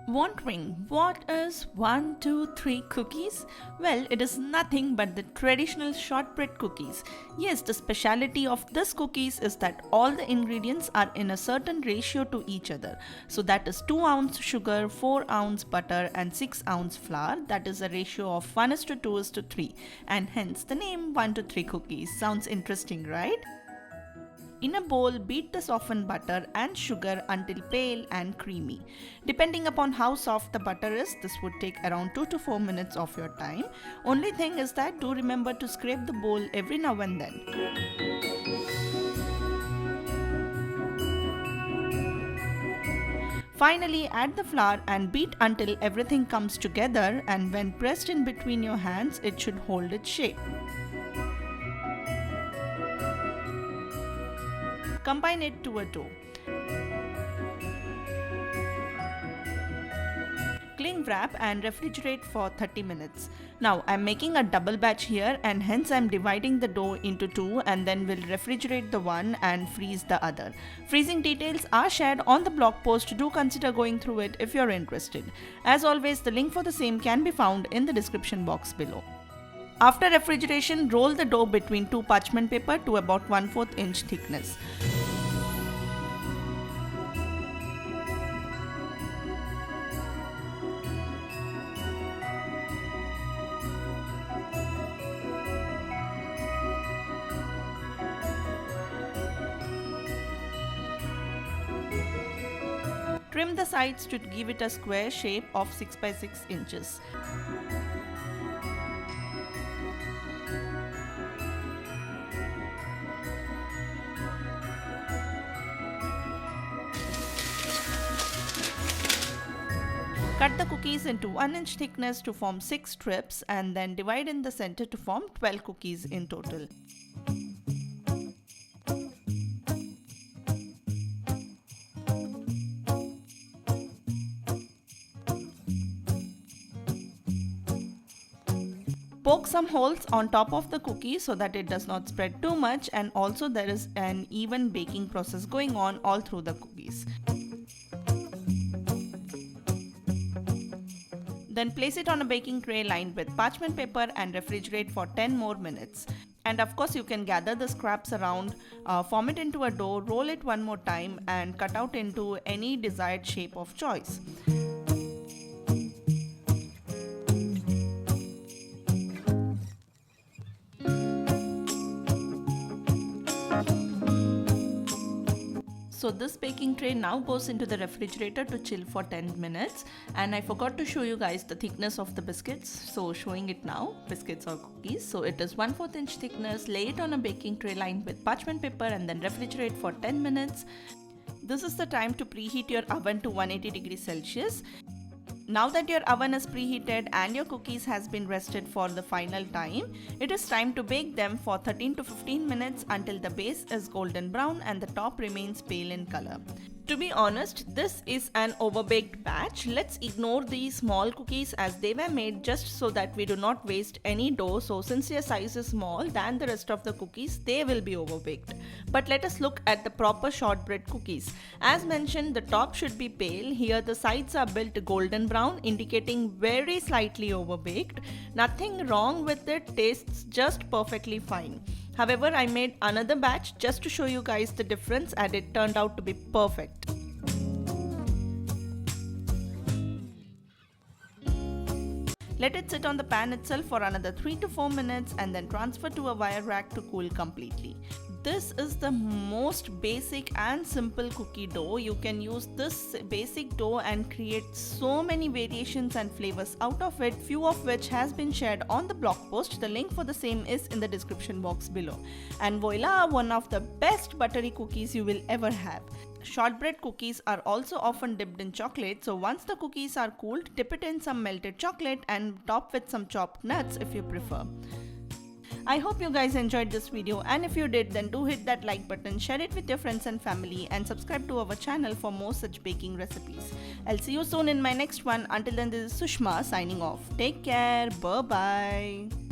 Wondering what is 1, 2, 3 cookies? Well, it is nothing but the traditional shortbread cookies. Yes, the speciality of this cookies is that all the ingredients are in a certain ratio to each other. So that is 2 ounce sugar, 4 ounce butter and 6 ounce flour. That is a ratio of 1:2:3, and hence the name 1, 2, 3 cookies. Sounds interesting, right? In a bowl, beat the softened butter and sugar until pale and creamy. Depending upon how soft the butter is, this would take around 2 to 4 minutes of your time. Only thing is that do remember to scrape the bowl every now and then. Finally, add the flour and beat until everything comes together, and when pressed in between your hands, it should hold its shape. Combine it to a dough. Cling wrap and refrigerate for 30 minutes. Now I'm making a double batch here, and hence I'm dividing the dough into two, and then will refrigerate the one and freeze the other. Freezing details are shared on the blog post. Do consider going through it if you're interested. As always, the link for the same can be found in the description box below. After refrigeration, roll the dough between two parchment paper to about 1/4 inch thickness. Trim the sides to give it a square shape of 6 by 6 inches. Cut the cookies into 1 inch thickness to form 6 strips, and then divide in the center to form 12 cookies in total. Poke some holes on top of the cookie so that it does not spread too much, and also there is an even baking process going on all through the cookies. Then place it on a baking tray lined with parchment paper and refrigerate for 10 more minutes. And of course you can gather the scraps around, form it into a dough, roll it one more time and cut out into any desired shape of choice. So this baking tray now goes into the refrigerator to chill for 10 minutes, and I forgot to show you guys the thickness of the biscuits, so showing it now, biscuits or cookies. So it is 1/4 inch thickness. Lay it on a baking tray lined with parchment paper and then refrigerate for 10 minutes. This is the time to preheat your oven to 180 degrees Celsius. Now that your oven is preheated and your cookies has been rested for the final time, it is time to bake them for 13 to 15 minutes until the base is golden brown and the top remains pale in color. To be honest, this is an overbaked batch. Let's ignore these small cookies as they were made just so that we do not waste any dough. So since their size is small than the rest of the cookies, they will be overbaked. But let us look at the proper shortbread cookies. As mentioned, the top should be pale. Here the sides are built golden brown, indicating very slightly overbaked. Nothing wrong with it, tastes just perfectly fine. However, I made another batch just to show you guys the difference, and it turned out to be perfect. Let it sit on the pan itself for another 3 to 4 minutes and then transfer to a wire rack to cool completely. This is the most basic and simple cookie dough. You can use this basic dough and create so many variations and flavors out of it, few of which has been shared on the blog post. The link for the same is in the description box below. And voila, one of the best buttery cookies you will ever have. Shortbread cookies are also often dipped in chocolate, so once the cookies are cooled, dip it in some melted chocolate and top with some chopped nuts if you prefer. I hope you guys enjoyed this video, and if you did, then do hit that like button, share it with your friends and family, and subscribe to our channel for more such baking recipes. I'll see you soon in my next one. Until then, this is Sushma signing off. Take care. Bye bye.